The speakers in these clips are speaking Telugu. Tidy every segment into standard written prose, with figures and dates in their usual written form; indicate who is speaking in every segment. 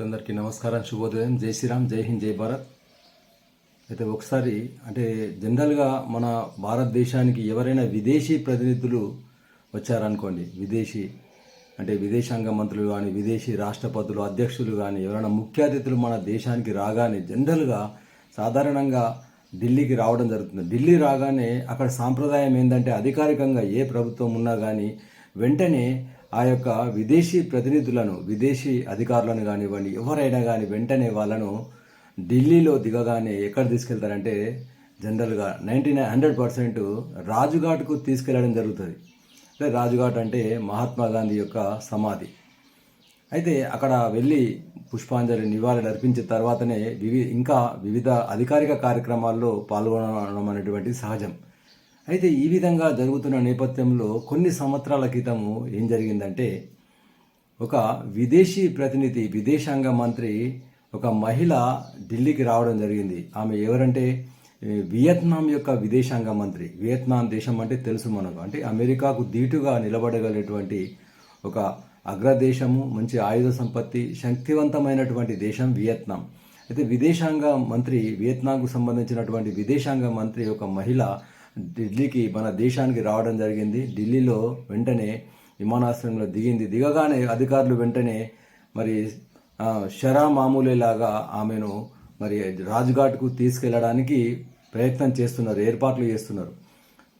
Speaker 1: అందరికీ నమస్కారం, శుభోదయం, జై శ్రీరామ్, జై హింద్, జై భారత్. అయితే ఒకసారి జనరల్గా మన భారతదేశానికి ఎవరైనా విదేశీ ప్రతినిధులు వచ్చారనుకోండి, విదేశాంగ మంత్రులు కానీ, విదేశీ రాష్ట్రపతులు, అధ్యక్షులు కానీ, ఎవరైనా ముఖ్య అతిథులు మన దేశానికి రాగానే జనరల్గా సాధారణంగా ఢిల్లీకి రావడం జరుగుతుంది. ఢిల్లీ రాగానే అక్కడ సాంప్రదాయం ఏంటంటే, అధికారికంగా ఏ ప్రభుత్వం ఉన్నా కానీ వెంటనే ఆ యొక్క విదేశీ ప్రతినిధులను, విదేశీ అధికారులను కానివ్వండి, ఎవరైనా కానీ వెంటనే వాళ్ళను ఢిల్లీలో దిగగానే ఎక్కడ తీసుకెళ్తారంటే జనరల్గా 100% రాజ్ఘాట్కు తీసుకెళ్లడం జరుగుతుంది. అంటే రాజ్ఘాట్ అంటే మహాత్మా గాంధీ యొక్క సమాధి. అయితే అక్కడ వెళ్ళి పుష్పాంజలి నివాళులు అర్పించిన తర్వాతనే ఇంకా వివిధ అధికారిక కార్యక్రమాల్లో పాల్గొనడం అనేటువంటి సహజం. అయితే ఈ విధంగా జరుగుతున్న నేపథ్యంలో కొన్ని సంవత్సరాల క్రితము ఏం జరిగిందంటే, ఒక విదేశీ ప్రతినిధి, విదేశాంగ మంత్రి, ఒక మహిళ ఢిల్లీకి రావడం జరిగింది. ఆమె ఎవరంటే వియత్నాం యొక్క విదేశాంగ మంత్రి. వియత్నాం దేశం అంటే తెలుసు మనకు, అంటే అమెరికాకు ధీటుగా నిలబడగలిగేటువంటి ఒక అగ్రదేశము, మంచి ఆయుధ సంపత్తి, శక్తివంతమైనటువంటి దేశం వియత్నాం. అయితే విదేశాంగ మంత్రి, వియత్నాంకు సంబంధించినటువంటి విదేశాంగ మంత్రి ఒక మహిళ ఢిల్లీకి, మన దేశానికి రావడం జరిగింది. ఢిల్లీలో వెంటనే విమానాశ్రయంలో దిగగానే అధికారులు వెంటనే మామూలేలాగా ఆమెను రాజ్ఘాట్కు తీసుకెళ్లడానికి ప్రయత్నం చేస్తున్నారు, ఏర్పాట్లు చేస్తున్నారు.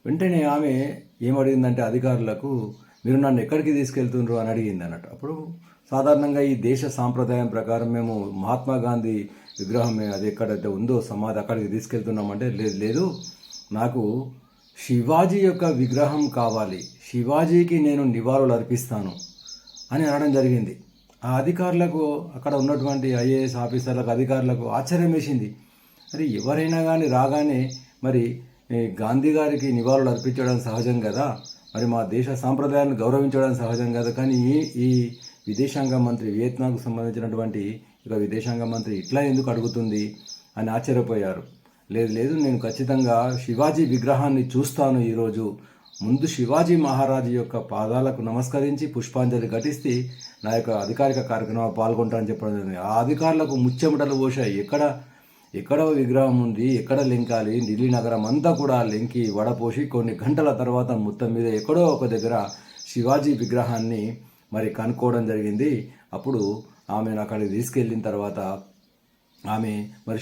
Speaker 1: వెంటనే ఆమె ఏమడిగిందంటే అధికారులకు, మీరు నన్ను ఎక్కడికి తీసుకెళ్తున్నారు అని అడిగింది అన్నట్టు. అప్పుడు సాధారణంగా ఈ దేశ సాంప్రదాయం ప్రకారం మేము మహాత్మా గాంధీ విగ్రహం అది ఎక్కడైతే ఉందో సమాధి అక్కడికి తీసుకెళ్తున్నామంటే, లేదు నాకు శివాజీ యొక్క విగ్రహం కావాలి, శివాజీకి నేను నివాళులు అర్పిస్తాను అని అనడం జరిగింది. ఆ అధికారులకు, అక్కడ ఉన్నటువంటి ఐఏఎస్ ఆఫీసర్లకు, అధికారులకు ఆశ్చర్యం వేసింది. మరి ఎవరైనా కానీ రాగానే గాంధీ గారికి నివాళులు అర్పించడం సహజం కదా, మా దేశ సాంప్రదాయాలను గౌరవించడం సహజం కదా, కానీ ఈ విదేశాంగ మంత్రి, వియత్నాంకు సంబంధించినటువంటి ఇక విదేశాంగ మంత్రి ఇట్లా ఎందుకు అడుగుతుంది అని ఆశ్చర్యపోయారు. లేదు, నేను ఖచ్చితంగా శివాజీ విగ్రహాన్ని చూస్తాను ఈరోజు, ముందు శివాజీ మహారాజు యొక్క పాదాలకు నమస్కరించి పుష్పాంజలి ఘటిస్తే నా యొక్క అధికారిక కార్యక్రమాలు పాల్గొంటానని చెప్పడం జరిగింది. ఆ అధికారులకు ముచ్చెమటలు పోశాయి. ఎక్కడ విగ్రహం ఉంది, ఎక్కడ లెంకాలి, ఢిల్లీ నగరం అంతా కూడా లెంకి వడపోసి కొన్ని గంటల తర్వాత మొత్తం మీద ఎక్కడో ఒక దగ్గర శివాజీ విగ్రహాన్ని కనుక్కోవడం జరిగింది. అప్పుడు ఆమెను అక్కడికి తీసుకెళ్ళిన తర్వాత ఆమె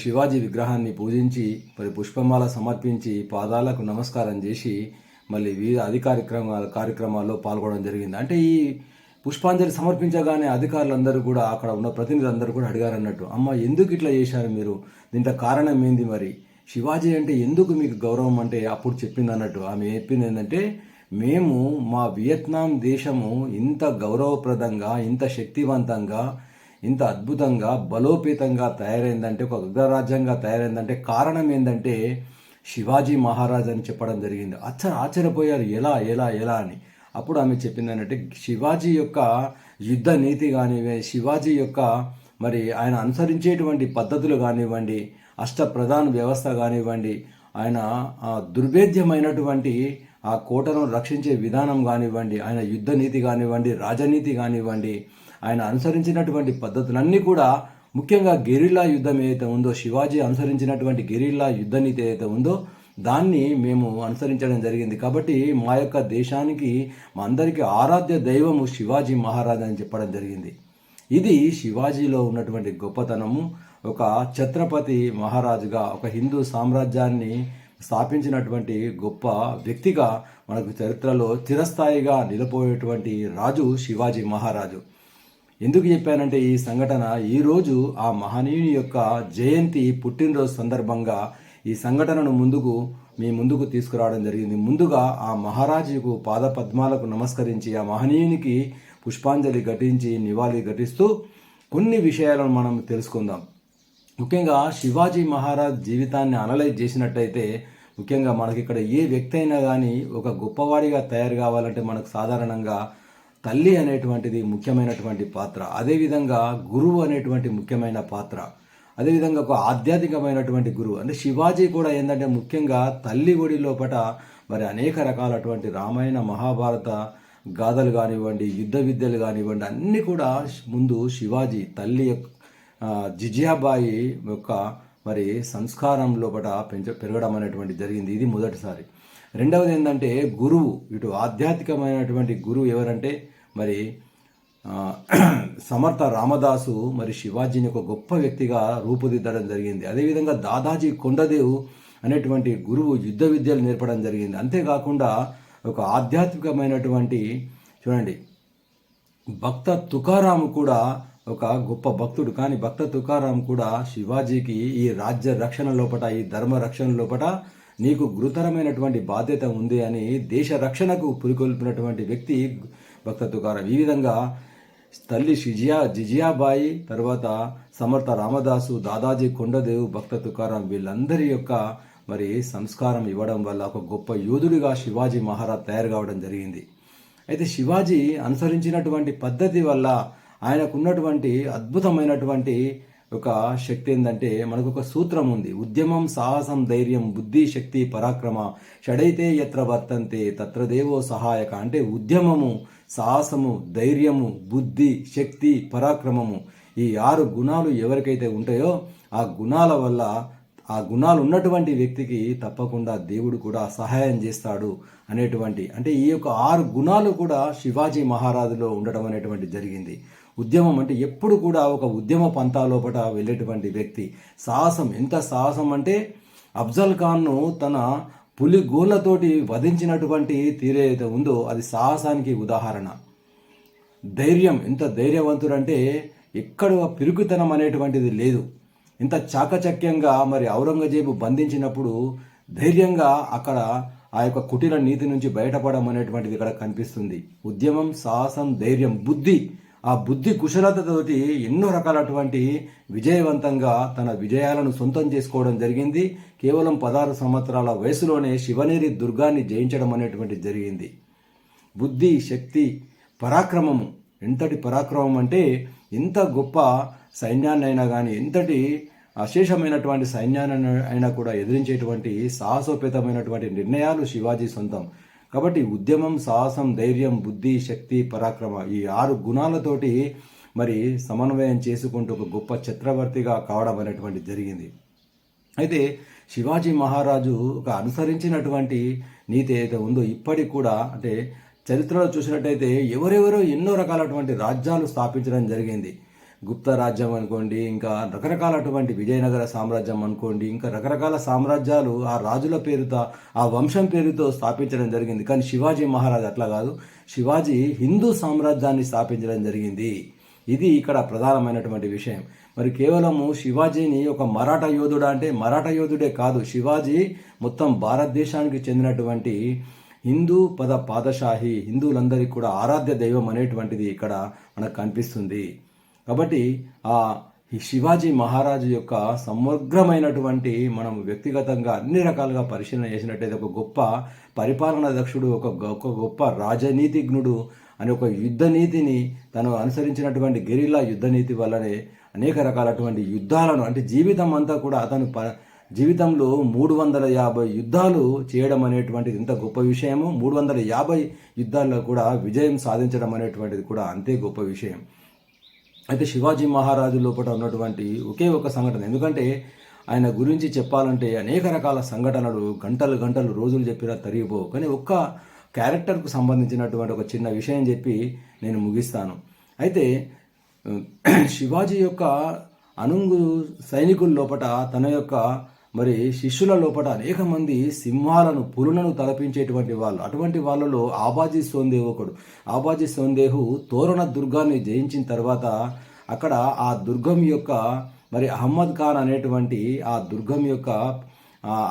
Speaker 1: శివాజీ విగ్రహాన్ని పూజించి పుష్పమాల సమర్పించి పాదాలకు నమస్కారం చేసి వివిధ కార్యక్రమాల్లో పాల్గొనడం జరిగింది. అంటే ఈ పుష్పాంజలి సమర్పించగానే అధికారులందరూ కూడా, అక్కడ ఉన్న ప్రతినిధులందరూ కూడా అడిగారు అన్నట్టు, అమ్మ ఎందుకు ఇట్లా చేశారు మీరు, దీంట్లో కారణం ఏంది, శివాజీ అంటే ఎందుకు మీకు గౌరవం అంటే అప్పుడు చెప్పింది అన్నట్టు. ఆమె చెప్పింది ఏంటంటే, మేము మా వియత్నాం దేశము ఇంత గౌరవప్రదంగా, ఇంత శక్తివంతంగా, ఇంత అద్భుతంగా, బలోపేతంగా తయారైందంటే, ఒక అగ్రరాజ్యంగా తయారైందంటే కారణం ఏంటంటే శివాజీ మహారాజ్ అని చెప్పడం జరిగింది. ఆశ్చర్యపోయారు, ఎలా అని. అప్పుడు ఆమె చెప్పింది ఏంటంటే, శివాజీ యొక్క యుద్ధ నీతి కానివ్వండి, శివాజీ యొక్క ఆయన అనుసరించేటువంటి పద్ధతులు కానివ్వండి, అష్టప్రధాన వ్యవస్థ కానివ్వండి, ఆయన దుర్భేద్యమైనటువంటి ఆ కోటను రక్షించే విధానం కానివ్వండి, ఆయన యుద్ధ నీతి కానివ్వండి, రాజనీతి కానివ్వండి, ఆయన అనుసరించినటువంటి పద్ధతులన్నీ కూడా, ముఖ్యంగా గెరిల్లా యుద్ధం ఏదైతే ఉందో, శివాజీ అనుసరించినటువంటి గెరిల్లా యుద్ధ నీతి ఏదైతే ఉందో దాన్ని మేము అనుసరించడం జరిగింది. కాబట్టి మా యొక్క దేశానికి, మా అందరికీ ఆరాధ్య దైవము శివాజీ మహారాజ్ అని చెప్పడం జరిగింది. ఇది శివాజీలో ఉన్నటువంటి గొప్పతనము. ఒక ఛత్రపతి మహారాజుగా, ఒక హిందూ సామ్రాజ్యాన్ని స్థాపించినటువంటి గొప్ప వ్యక్తిగా మనకు చరిత్రలో చిరస్థాయిగా నిలిపోయేటువంటి రాజు శివాజీ మహారాజు. ఎందుకు చెప్పానంటే, ఈ సంఘటన ఈరోజు ఆ మహనీయుని యొక్క జయంతి, పుట్టినరోజు సందర్భంగా ఈ సంఘటనను మీ ముందుకు తీసుకురావడం జరిగింది. ముందుగా ఆ మహారాజుకు పాదపద్మాలకు నమస్కరించి, ఆ మహనీయునికి పుష్పాంజలి ఘటించి, నివాళి ఘటిస్తూ కొన్ని విషయాలను మనం తెలుసుకుందాం. ముఖ్యంగా శివాజీ మహారాజ్ జీవితాన్ని అనలైజ్ చేసినట్టయితే, ముఖ్యంగా మనకి ఇక్కడ ఏ వ్యక్తి అయినా కానీ ఒక గొప్పవాడిగా తయారు కావాలంటే మనకు సాధారణంగా తల్లి అనేటువంటిది ముఖ్యమైనటువంటి పాత్ర, అదేవిధంగా గురువు అనేటువంటి ముఖ్యమైన పాత్ర, అదేవిధంగా ఒక ఆధ్యాత్మికమైనటువంటి గురువు. అంటే శివాజీ కూడా ఏంటంటే ముఖ్యంగా తల్లి ఒడి లోపట అనేక రకాలటువంటి రామాయణ మహాభారత గాథలు కానివ్వండి, యుద్ధ విద్యలు కానివ్వండి, అన్నీ కూడా ముందు శివాజీ తల్లి జిజియాబాయి యొక్క మరి సంస్కారం లోపల పెరగడం అనేటువంటి జరిగింది. ఇది మొదటిసారి. రెండవది ఏంటంటే గురువు, ఇటు ఆధ్యాత్మికమైనటువంటి గురువు ఎవరంటే మరి సమర్థ రామదాసు మరి శివాజీని ఒక గొప్ప వ్యక్తిగా రూపుదిద్దడం జరిగింది. అదేవిధంగా దాదాజీ కొండదేవ్ అనేటువంటి గురువు యుద్ధ విద్యలు నేర్పడం జరిగింది. అంతేకాకుండా ఒక ఆధ్యాత్మికమైనటువంటి చూడండి భక్త తుకారాం కూడా ఒక గొప్ప భక్తుడు. కానీ భక్త తుకారాం కూడా శివాజీకి ఈ రాజ్య రక్షణ లోపట, ఈ ధర్మ రక్షణ లోపట నీకు గురుతరమైనటువంటి బాధ్యత ఉంది అని దేశ రక్షణకు పురికొల్పినటువంటి వ్యక్తి భక్త తుకారాం. ఈ విధంగా తల్లి జిజియాబాయి, తర్వాత సమర్థ రామదాసు, దాదాజీ కొండదేవ్, భక్త తుకారాం వీళ్ళందరి యొక్క మరి సంస్కారం ఇవ్వడం వల్ల ఒక గొప్ప యోధుడిగా శివాజీ మహారాజ్ తయారు కావడం జరిగింది. అయితే శివాజీ అనుసరించినటువంటి పద్ధతి వల్ల ఆయనకున్నటువంటి అద్భుతమైనటువంటి ఒక శక్తి ఏంటంటే మనకు ఒక సూత్రం ఉంది. ఉద్యమం సాహసం ధైర్యం బుద్ధి శక్తి పరాక్రమ షడైతే యత్ర వర్తంతే తత్ర దేవో సహాయక. అంటే ఉద్యమము, సాహసము, ధైర్యము, బుద్ధి, శక్తి, పరాక్రమము, ఈ 6 గుణాలు ఎవరికైతే ఉంటాయో ఆ గుణాల వల్ల, ఆ గుణాలు ఉన్నటువంటి వ్యక్తికి తప్పకుండా దేవుడు కూడా సహాయం చేస్తాడు అనేటువంటి, అంటే ఈ యొక్క 6 గుణాలు కూడా శివాజీ మహారాజులో ఉండడం అనేటువంటి జరిగింది. ఉద్యమం అంటే ఎప్పుడు కూడా ఒక ఉద్యమ పంథా లోపల వెళ్ళేటువంటి వ్యక్తి. సాహసం, ఎంత సాహసం అంటే అఫ్జల్ ఖాన్ను తన పులి గోళ్లతోటి వధించినటువంటి తీరేదైతే ఉందో అది సాహసానికి ఉదాహరణ. ధైర్యం, ఎంత ధైర్యవంతుడంటే ఎక్కడ పిరుగుతనం అనేటువంటిది లేదు. ఇంత చాకచక్యంగా మరి ఔరంగజేబు బంధించినప్పుడు ధైర్యంగా అక్కడ ఆ యొక్క కుటిల నీతి నుంచి బయటపడడం అనేటువంటిది ఇక్కడ కనిపిస్తుంది. ఉద్యమం, సాహసం, ధైర్యం, బుద్ధి, ఆ బుద్ధి కుశలతతోటి ఎన్నో రకాలటువంటి విజయవంతంగా తన విజయాలను సొంతం చేసుకోవడం జరిగింది. కేవలం 16 సంవత్సరాల వయసులోనే శివనేరి దుర్గాన్ని జయించడం అనేటువంటి జరిగింది. బుద్ధి, శక్తి, పరాక్రమము, ఎంతటి పరాక్రమం అంటే ఎంత గొప్ప సైన్యాన్ని అయినా కానీ, ఎంతటి అశేషమైనటువంటి సైన్యాన్ని అయినా కూడా ఎదిరించేటువంటి సాహసోపేతమైనటువంటి నిర్ణయాలు శివాజీ సొంతం. కాబట్టి ఉద్యమం, సాహసం, ధైర్యం, బుద్ధి, శక్తి, పరాక్రమ, ఈ 6 గుణాలతోటి మరి సమన్వయం చేసుకుంటూ ఒక గొప్ప చక్రవర్తిగా కావడం అనేటువంటి జరిగింది. అయితే శివాజీ మహారాజు ఒక అనుసరించినటువంటి నీతి ఏదైతే ఉందో ఇప్పటికి కూడా, అంటే చరిత్రలో చూసినట్టయితే ఎవరెవరో ఎన్నో రకాలటువంటి రాజ్యాలు స్థాపించడం జరిగింది. గుప్త రాజ్యం అనుకోండి, ఇంకా రకరకాలటువంటి విజయనగర సామ్రాజ్యం అనుకోండి, ఇంకా రకరకాల సామ్రాజ్యాలు ఆ రాజుల పేరుతో, ఆ వంశం పేరుతో స్థాపించడం జరిగింది. కానీ శివాజీ మహారాజ్ అట్లా కాదు. శివాజీ హిందూ సామ్రాజ్యాన్ని స్థాపించడం జరిగింది. ఇది ఇక్కడ ప్రధానమైనటువంటి విషయం. మరి కేవలము శివాజీని ఒక మరాఠా యోధుడా అంటే మరాఠా యోధుడే కాదు, శివాజీ మొత్తం భారతదేశానికి చెందినటువంటి హిందూ పాదషాహి, హిందువులందరికీ కూడా ఆరాధ్య దైవం అనేటువంటిది ఇక్కడ మనకు కనిపిస్తుంది. కాబట్టి ఆ శివాజీ మహారాజు యొక్క సమగ్రమైనటువంటి మనం వ్యక్తిగతంగా అన్ని రకాలుగా పరిశీలన చేసినట్టయితే ఒక గొప్ప పరిపాలనా దక్షుడు, ఒక గొప్ప రాజనీతిజ్ఞుడు అని ఒక యుద్ధ నీతిని తను అనుసరించినటువంటి గెరిల్లా యుద్ధ నీతి వల్లనే అనేక రకాలటువంటి యుద్ధాలను, అంటే జీవితం అంతా కూడా అతను జీవితంలో 350 యుద్ధాలు చేయడం అనేటువంటిది ఎంత గొప్ప విషయము. 350 యుద్ధాల్లో కూడా విజయం సాధించడం అనేటువంటిది కూడా అంతే గొప్ప విషయం. అయితే శివాజీ మహారాజు లోపల ఉన్నటువంటి ఒకే ఒక సంఘటన, ఎందుకంటే ఆయన గురించి చెప్పాలంటే అనేక రకాల సంఘటనలు గంటలు రోజులు చెప్పినా తరిగిపోవు. కానీ ఒక్క క్యారెక్టర్కు సంబంధించినటువంటి ఒక చిన్న విషయం చెప్పి నేను ముగిస్తాను. అయితే శివాజీ యొక్క అనుంగు సైనికుల లోపల, తన యొక్క మరి శిష్యుల లోపల అనేక మంది సింహాలను, పులులను తలపించేటువంటి వాళ్ళు. అటువంటి వాళ్ళలో ఆబాజీ సోందేహ్ ఒకడు. ఆబాజీ సోందేహ్ తోరణ దుర్గాన్ని జయించిన తర్వాత అక్కడ ఆ దుర్గం యొక్క మరి అహ్మద్ ఖాన్ అనేటువంటి ఆ దుర్గం యొక్క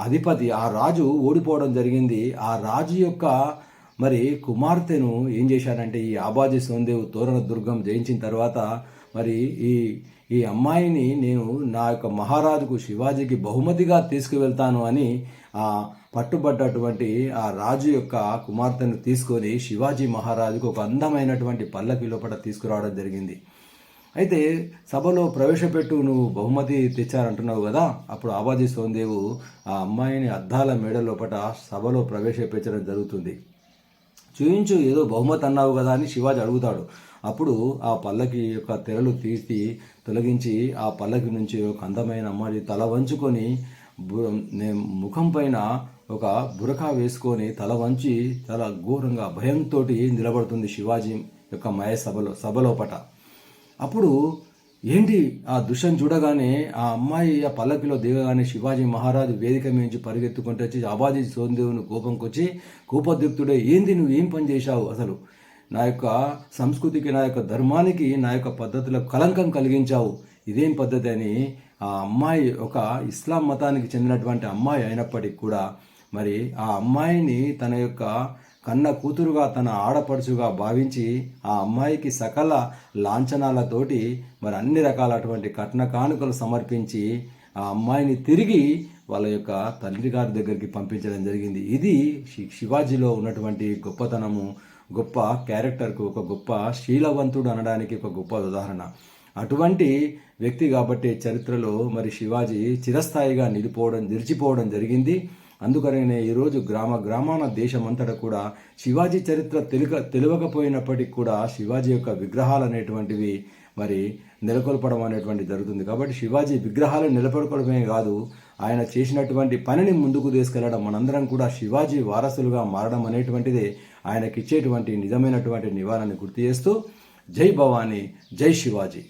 Speaker 1: అధిపతి, ఆ రాజు ఓడిపోవడం జరిగింది. ఆ రాజు యొక్క మరి కుమార్తెను ఏం చేశారంటే ఈ ఆబాజీ సోందేహ్ తోరణ దుర్గం జయించిన తర్వాత మరి ఈ అమ్మాయిని నేను నా యొక్క మహారాజుకు శివాజీకి బహుమతిగా తీసుకువెళ్తాను అని ఆ పట్టుబడ్డటువంటి ఆ రాజు యొక్క కుమార్తెను తీసుకొని శివాజీ మహారాజుకు ఒక అందమైనటువంటి పల్లకి లోపల తీసుకురావడం జరిగింది. అయితే సభలో ప్రవేశపెట్టు, నువ్వు బహుమతి తెచ్చారంటున్నావు కదా. అప్పుడు ఆబాజీ సోందేహ్ ఆ అమ్మాయిని అద్దాల మేడ లోపల సభలో ప్రవేశపెట్టడం జరుగుతుంది. చూయించు, ఏదో బహుమతి అన్నావు కదా అని శివాజీ అడుగుతాడు. అప్పుడు ఆ పల్లకి యొక్క తెరలు తీసి తొలగించి ఆ పల్లకి నుంచి ఒక అందమైన అమ్మాయి తల వంచుకొని ముఖం పైన ఒక బురకా వేసుకొని తల వంచి చాలా ఘోరంగా భయంతో నిలబడుతుంది శివాజీ యొక్క సభలోపట. అప్పుడు ఏంటి ఆ దృశ్యం చూడగానే ఆ అమ్మాయి ఆ పల్లకిలో దిగగానే శివాజీ మహారాజు వేదిక మించి పరిగెత్తుకుంటూ వచ్చి అబాజీ సోందేవుని కోపంకొచ్చి కోపోద్రిక్తుడే, ఏంది నువ్వు ఏం పని చేశావు, అసలు నా యొక్క సంస్కృతికి నా యొక్క ధర్మానికి నా యొక్క పద్ధతులకు కలంకం కలిగించావు, ఇదేం పద్ధతి అని ఆ అమ్మాయి ఒక ఇస్లాం మతానికి చెందినటువంటి అమ్మాయి అయినప్పటికీ కూడా మరి ఆ అమ్మాయిని తన యొక్క కన్న కూతురుగా తన ఆడపడుచుగా భావించి ఆ అమ్మాయికి సకల లాంఛనాలతోటి మరి అన్ని రకాలటువంటి కట్న కానుకలు సమర్పించి ఆ అమ్మాయిని తిరిగి వాళ్ళ యొక్క తండ్రి గారి దగ్గరికి పంపించడం జరిగింది. ఇది శివాజీలో ఉన్నటువంటి గొప్పతనము, గొప్ప క్యారెక్టర్కు ఒక గొప్ప శీలవంతుడు అనడానికి ఒక గొప్ప ఉదాహరణ. అటువంటి వ్యక్తి కాబట్టి చరిత్రలో మరి శివాజీ చిరస్థాయిగా నిలిచిపోవడం జరిగింది. అందుకనే ఈరోజు గ్రామాన దేశమంతటా కూడా శివాజీ చరిత్ర తెలియకపోయినప్పటికీ కూడా శివాజీ యొక్క విగ్రహాలు అనేటువంటివి మరి నెలకొల్పడం అనేటువంటి జరుగుతుంది. కాబట్టి శివాజీ విగ్రహాలు నిలబడుకోవడమే కాదు, ఆయన చేసినటువంటి పనిని ముందుకు తీసుకెళ్లడం, మనందరం కూడా శివాజీ వారసులుగా మారడం అనేటువంటిదే ఆయనకిచ్చేటువంటి నిజమైనటువంటి నివారణని గుర్తు చేస్తూ జై భవానీ, జై శివాజీ.